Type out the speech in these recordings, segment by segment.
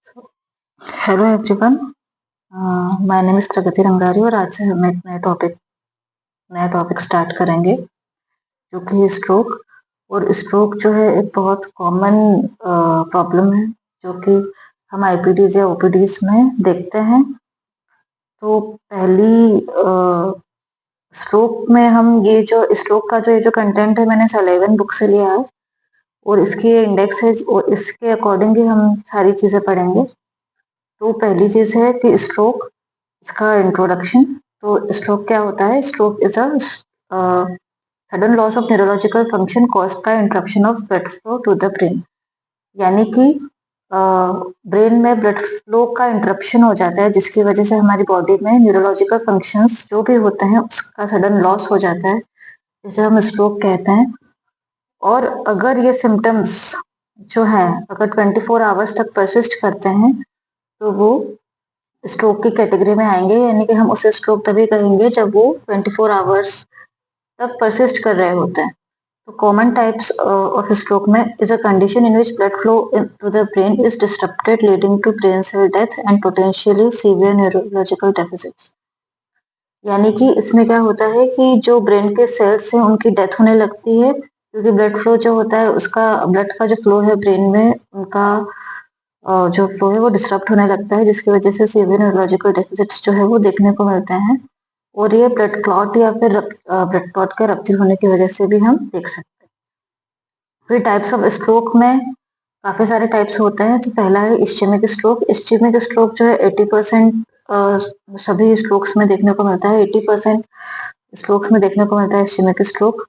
Hello everyone. My name is Pragati Rangari और आज से हम एक नया टॉपिक स्टार्ट करेंगे जो कि स्ट्रोक। और स्ट्रोक जो है एक बहुत कॉमन प्रॉब्लम है जो कि हम आईपीडीज या ओपीडीज में देखते हैं। तो पहली स्ट्रोक में हम ये जो स्ट्रोक का जो ये जो कंटेंट है मैंने सलेवन बुक से लिया है और इसकी इंडेक्स है और इसके अकॉर्डिंग ही हम सारी चीज़ें पढ़ेंगे। तो पहली चीज़ है कि स्ट्रोक, इसका इंट्रोडक्शन। तो स्ट्रोक क्या होता है? Stroke is a sudden loss of neurological function caused by interruption of blood flow to the brain. यानी कि ब्रेन में ब्लड फ्लो का इंटरप्शन हो जाता है जिसकी वजह से हमारी बॉडी में न्यूरोलॉजिकल फंक्शंस जो भी होते हैं उसका सडन लॉस हो जाता है, जिसे हम स्ट्रोक कहते हैं। और अगर ये सिम्टम्स जो है अगर 24 आवर्स तक परसिस्ट करते हैं तो वो स्ट्रोक की कैटेगरी में आएंगे, यानी कि हम उसे स्ट्रोक तभी कहेंगे जब वो 24 आवर्स तक परसिस्ट कर रहे होते हैं। तो कॉमन टाइप्स ऑफ स्ट्रोक में is a condition in which blood flow to the brain is disturbed leading to brain cell death and potentially severe neurological deficits. यानी कि इसमें क्या होता है कि जो ब्रेन के सेल्स हैं उनकी डेथ होने लगती है क्योंकि ब्लड फ्लो जो होता है उसका ब्लड का जो फ्लो है ब्रेन में उनका जो फ्लो है वो डिस्टर्ब होने लगता है, जिसकी वजह से सीवियर न्यूरोलॉजिकल डेफिसिट्स जो है वो देखने को मिलते हैं। और ये ब्लड क्लॉट या फिर ब्लड क्लॉट के रप्चर होने की वजह से भी हम देख सकते हैं। फिर टाइप्स ऑफ स्ट्रोक में काफी सारे टाइप्स होते हैं। तो पहला है इस्चेमिक स्ट्रोक। इस्चेमिक स्ट्रोक जो है 80% सभी स्ट्रोक्स में देखने को मिलता है। 80% स्ट्रोक्स में देखने को मिलता है इस्चेमिक स्ट्रोक।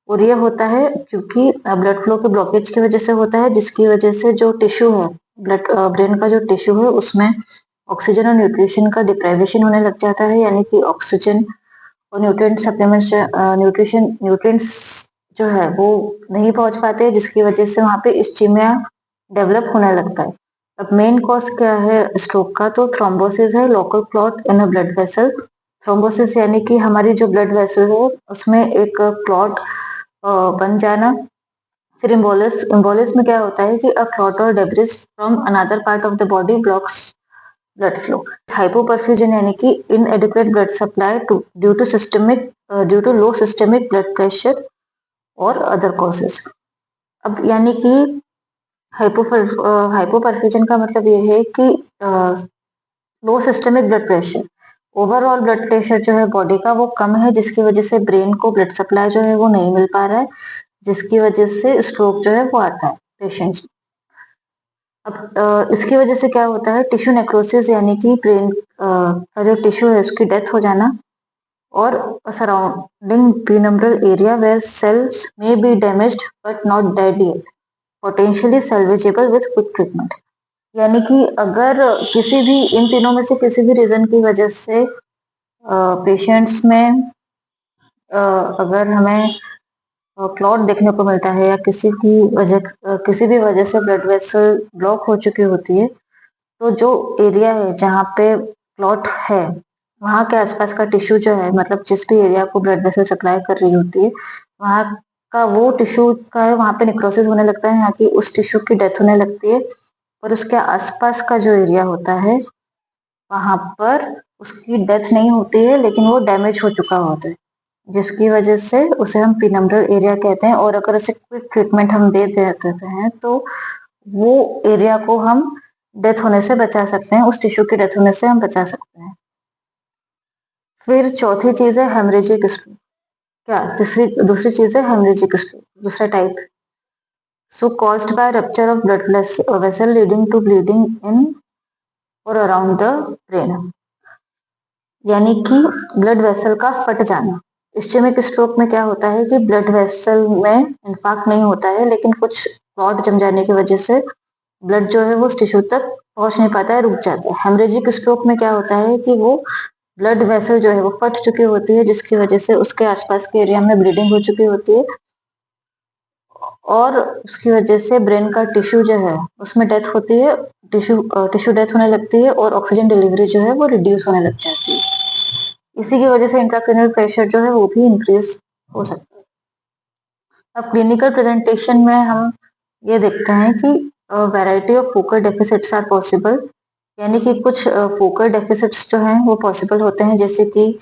और ये होता है क्योंकि ब्लड फ्लो के ब्लॉकेज की वजह से होता है, जिसकी वजह से जो टिश्यू है ब्लड ब्रेन का जो टिश्यू है उसमें ऑक्सीजन और न्यूट्रिशन का डिप्राइवेशन होने लग जाता है, यानी कि ऑक्सीजन और न्यूट्रिएंट सप्लीमेंट्स न्यूट्रिएंट्स जो है वो नहीं पहुंच पाते, जिसकी वजह से वहाँ पे इस्चीमिया डेवलप होने लगता है। अब मेन कॉज क्या है स्ट्रोक का? तो थ्रोम्बोसिस है, लोकल क्लॉट इन अ ब्लड वेसल। थ्रोम्बोसिस यानी कि हमारी जो ब्लड वेसल है उसमें एक क्लॉट बन जाना। फिर इम्बोलिस, इम्बोलिस में क्या होता है कि अ क्लॉट और debris from another part of the body blocks blood flow. Hypoperfusion यानी कि inadequate blood supply to due to low systemic blood pressure और अदर कॉजेस। अब यानी कि हाइपोपरफ्यूजन का मतलब ये है कि low systemic blood pressure, overall blood pressure जो है बॉडी का वो कम है, जिसकी वजह से ब्रेन को ब्लड सप्लाई जो है वो नहीं मिल पा रहा है, जिसकी वजह से स्ट्रोक जो है वो आता है पेशेंट्स। अब इसकी वजह से क्या होता है? टिश्यू नेक्रोसिस यानी कि ब्रेन का जो टिश्यू है उसकी डेथ हो जाना। और surrounding penumbral area where cells may be damaged but not dead yet, potentially salvageable with quick treatment. यानी कि अगर किसी भी इन तीनों में से किसी भी रीजन की वजह से पेशेंट्स में अगर हमें क्लॉट देखने को मिलता है या किसी भी वजह से ब्लड वेसल ब्लॉक हो चुकी होती है, तो जो एरिया है जहाँ पे क्लॉट है वहाँ के आसपास का टिश्यू जो है, मतलब जिस भी एरिया को ब्लड वेसल सप्लाई कर रही होती है वहाँ का वो टिश्यू का है वहाँ पे निक्रोसिस होने लगता है, यहाँ की उस टिश्यू की डेथ होने लगती है। और उसके आसपास का जो एरिया होता है वहाँ पर उसकी डेथ नहीं होती है लेकिन वो डैमेज हो चुका होता है, जिसकी वजह से उसे हम पेनिम्ब्रल एरिया कहते हैं। और अगर उसे क्विक ट्रीटमेंट हम दे देते हैं तो वो एरिया को हम डेथ होने से बचा सकते हैं, उस टिश्यू की डेथ होने से हम बचा सकते हैं। फिर चौथी चीज है हेमरेजिक स्ट्रोक। क्या तीसरी दूसरी चीज है हेमरेजिक स्ट्रोक, दूसरा type. So caused by rupture of blood vessel leading to bleeding in और अराउंड द ब्रेन। यानी कि ब्लड वेसल का फट जाना। इस्चेमिक स्ट्रोक में क्या होता है कि ब्लड वेसल में इंफाक्ट नहीं होता है लेकिन कुछ क्लॉट जम जाने की वजह से ब्लड जो है वो उस टिश्यू तक पहुंच नहीं पाता है, रुक जाता है। हेमरेजिक स्ट्रोक में क्या होता है कि वो ब्लड वेसल जो है वो फट चुकी होती है, जिसकी वजह से उसके आसपास के एरिया में ब्लीडिंग हो चुकी होती है और उसकी वजह से ब्रेन का टिश्यू जो है उसमें डेथ होती है, टिश्यू डेथ होने लगती है और ऑक्सीजन डिलीवरी जो है वो रिड्यूस होने लग जाती है। इसी की वजह से इंट्राक्रेनियल प्रेशर जो है वो भी इंक्रीज हो सकता है। अब क्लिनिकल प्रेजेंटेशन में हम ये देखते हैं कि variety of focal deficits are possible, यानी कि कुछ फोकल डेफिसिट्स जो हैं वो पॉसिबल होते हैं, जैसे कि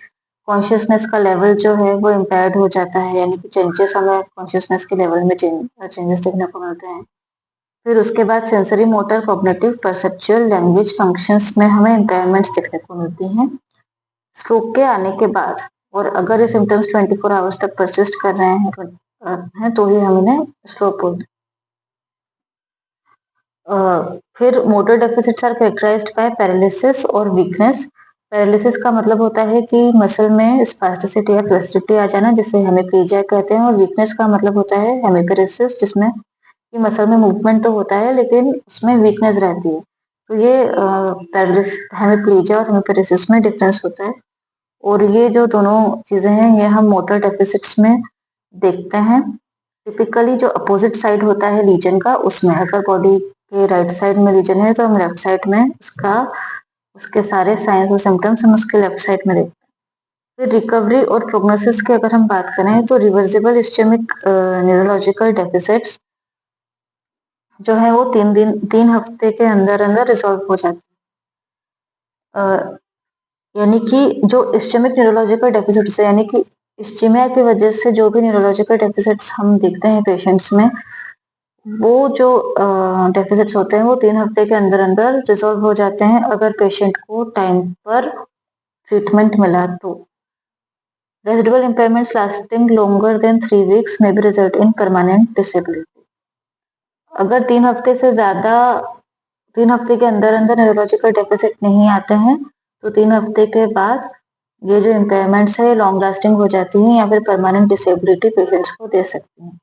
कॉन्शियसनेस का लेवल जो है वो इम्पेयर्ड हो जाता है, यानी कि चेंजेस हमें कॉन्शियसनेस के लेवल में चेंजेस देखने को मिलते हैं। फिर उसके बाद sensory motor cognitive perceptual language functions में हमें इम्पेयरमेंट्स देखने को मिलती हैं स्ट्रोक के आने के बाद। और अगर ये सिम्टम्स 24 आवर्स तक परसिस्ट कर रहे हैं तो ही हम इन्हें स्ट्रोक बोलते हैं। फिर motor deficits are characterised by paralysis और वीकनेस। पैरालिसिस का मतलब होता है कि मसल में स्पास्टिसिटी या फ्लेक्सिबिलिटी आ जाना, जिसे हेमिप्लीजिया कहते हैं। और वीकनेस का मतलब होता है हेमिपेरेसिस, जिसमें कि मसल में मूवमेंट तो होता है लेकिन उसमें वीकनेस रहती है। तो ये पैरालिस हेमिप्लीजिया और हेमिपेरेसिस में डिफरेंस होता है। और ये जो दोनों चीजें हैं ये हम मोटर डेफिसिट्स में देखते हैं। टिपिकली जो अपोजिट साइड होता है लीजन का, उसमें अगर बॉडी के राइट साइड में लीजन है तो हम लेफ्ट साइड में उसके सारे साइंस और सिम्टम्स हम उसके लेफ्ट साइड में देखते हैं। फिर रिकवरी और प्रोग्नोसिस की अगर हम बात करें तो रिवर्सिबल इस्चेमिक न्यूरोलॉजिकल डेफिसिट्स जो है वो 3 हफ्ते के अंदर अंदर रिजॉल्व हो जाते हैं। यानी कि जो इस्चेमिक न्यूरोलॉजिकल डेफिसिट्स है, यानी कि इस्चेमिया की वजह से जो भी न्यूरोलॉजिकल डेफिसिट्स हम देखते हैं पेशेंट्स में, वो जो डेफिसिट्स होते हैं वो 3 हफ्ते के अंदर अंदर रिजॉल्व हो जाते हैं अगर पेशेंट को टाइम पर ट्रीटमेंट मिला तो। Residual impairments lasting longer than 3 weeks may be result in permanent disability। अगर 3 हफ्ते से ज्यादा 3 हफ्ते के अंदर अंदर न्यूरोलॉजिकल डेफिसिट नहीं आते हैं तो 3 हफ्ते के बाद ये जो इम्पेयरमेंट्स है लॉन्ग लास्टिंग हो जाती हैं या फिर परमानेंट डिसेबिलिटी पेशेंट्स को दे सकती हैं।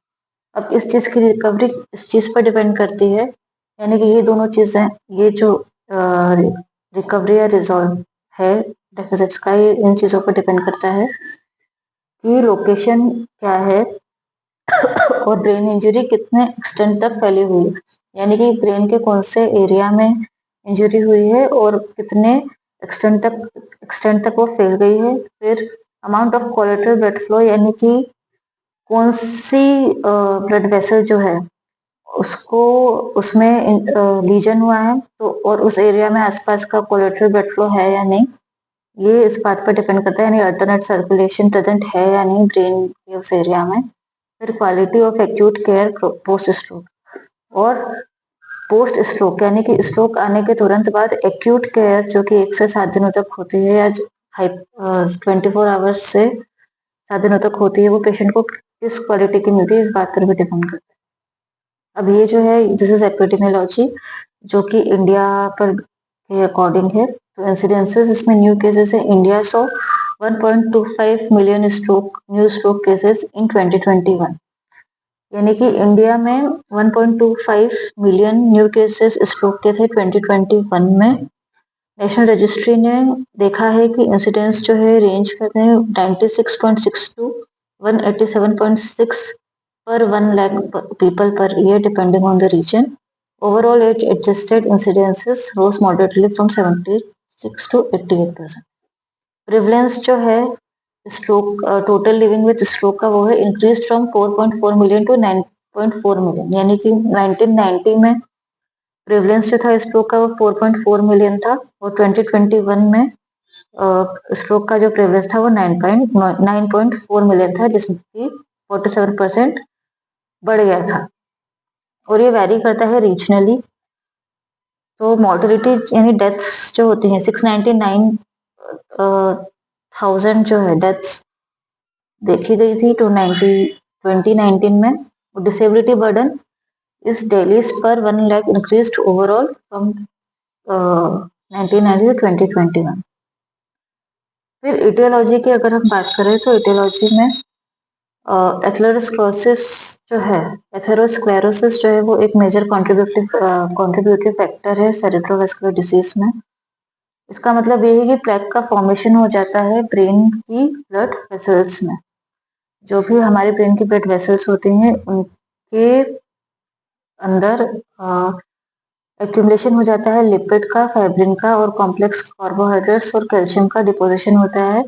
अब इस चीज की रिकवरी इस चीज पर डिपेंड करती है, यानी कि ये दोनों चीजें, ये जो रिकवरी या रिजॉल्व है डेफिसिट्स का, ये इन चीजों पर डिपेंड करता है कि लोकेशन क्या है और ब्रेन इंजरी कितने एक्सटेंट तक फैली हुई है, यानी कि ब्रेन के कौन से एरिया में इंजरी हुई है और कितने एक्सटेंट तक वो फैल गई है। फिर amount of collateral blood flow, यानी कि कौन सी ब्लड वेसल जो है उसको उसमें लीजन हुआ है तो, और उस एरिया में आसपास का कोलेटरल ब्लड फ्लो है या नहीं, ये इस बात पर डिपेंड करता है, यानी अल्टरनेट सर्कुलेशन प्रेजेंट है या नहीं ब्रेन के उस एरिया में। फिर quality of acute care post stroke और पोस्ट स्ट्रोक, यानी कि स्ट्रोक आने के तुरंत बाद एक्यूट केयर जो कि 1 से 7 दिनों तक होती है या 24 आवर्स से 7 दिनों तक होती है, वो पेशेंट को किस क्वालिटी की मिलती है इस बात पर भी डिपेंड करता है। अब ये जो है दिस इज एपिडेमियोलॉजी जो कि इंडिया पर के अकॉर्डिंग है। तो इंसिडेंसेस इसमें न्यू केसेस है, India so 1.25 million new stroke cases in 2021, यानी कि इंडिया में 1.25 मिलियन न्यू केसेस स्ट्रोक के थे 2021 में। नेशनल रजिस्ट्री ने देखा है कि इंसिडेंस जो है रेंज करते हैं 96.6 to 187.6 per 1 lakh people per year depending on the region। Overall age adjusted incidences rose moderately from 76 to 88%। Prevalence जो है stroke total living with stroke का वो है increase from 4.4 million to 9.4 million, यानी कि 1990 में प्रिवलेंस जो था स्ट्रोक का वो 4.4 मिलियन था और 2021 में स्ट्रोक का जो प्रिवलेंस था वो 9.4 मिलियन था, जिसमें कि 47% बढ़ गया था। और ये वैरी करता है रीजनली। तो मॉर्टेलिटी यानी डेथ्स जो होती हैं 699,000 जो है डेथ्स देखी गई थी 2019 में। डिसेबिलिटी बर्डन इस DALYs per 1 lakh increase overall from 1990 to 2021। फिर इटियोलॉजी की अगर हम बात करें तो इटियोलॉजी में एथेरोस्क्लेरोसिस जो है एथेरोस्क्लेरोसिस जो है वो एक मेजर कॉन्ट्रीब्यूटिव फैक्टर है सेरेब्रोवास्कुलर डिसीज में। इसका मतलब ये है कि प्लेक का फॉर्मेशन हो जाता है ब्रेन की ब्लड वेसल्स में। जो भी हमारे ब्रेन की ब्लड वेसल्स होती हैं उनके अंदर एक्यूमुलेशन हो जाता है लिपिड का, फाइब्रिन का और कॉम्प्लेक्स कार्बोहाइड्रेट्स और कैल्शियम का डिपोजिशन होता है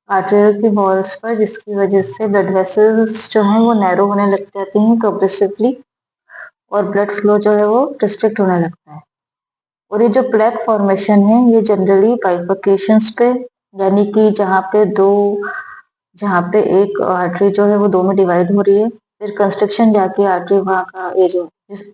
आर्टेरियल की वॉल्स पर, जिसकी वजह से ब्लड वेसल्स जो हैं वो नैरो होने लग जाती हैं प्रोग्रेसिवली। और ब्लड फ्लो जो है वो रिस्ट्रिक्ट होने लगता है। और ये जो प्लेक फॉर्मेशन है ये जनरली बाइफर्केशंस पे, यानी कि जहाँ पे एक आर्टरी जो है वो दो में डिवाइड हो रही है, फिर कंस्ट्रक्शन जाके आर्टरी वहाँ का एरिया,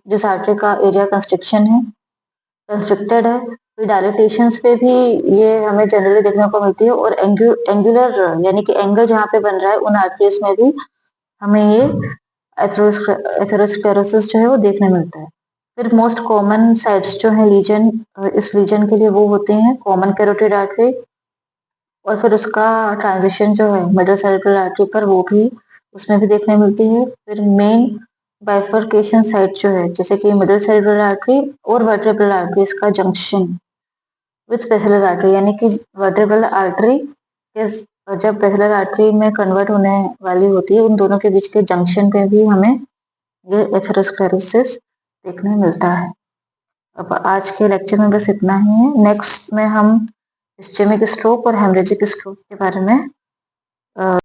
जिस आर्टरी का एरिया कंस्ट्रक्टेड है, फिर डायलिटेशंस पे भी ये हमें जनरली देखने को मिलती है। और एंगुलर यानी कि एंगल जहाँ पे बन रहा है उन आर्टरीज में भी हमें ये एथेरोस्क्लेरोसिस जो है वो देखने मिलता है। फिर मोस्ट कॉमन साइट्स जो है लीजन, इस लीजन के लिए वो होते हैं कॉमन कैरोटिड आर्टरी, और फिर उसका ट्रांजिशन जो है मिडल सेरेब्रल आर्टरी पर, वो भी उसमें भी देखने मिलती है। फिर मेन बाइफर्केशन साइट जो है जैसे कि मिडल सेरेब्रल आर्टरी और वर्टेब्रल आर्टरी का जंक्शन विथ पेसिलर आर्टरी, यानी कि वर्टेब्रल आर्टरी जब पेसिलर आर्टरी में कन्वर्ट होने वाली होती है, उन दोनों के बीच के जंक्शन पे भी हमें ये एथेरोस्क्लेरोसिस देखने मिलता है। अब आज के लेक्चर में बस इतना ही है। नेक्स्ट में हम इस्चेमिक स्ट्रोक और हेमरेजिक स्ट्रोक के बारे में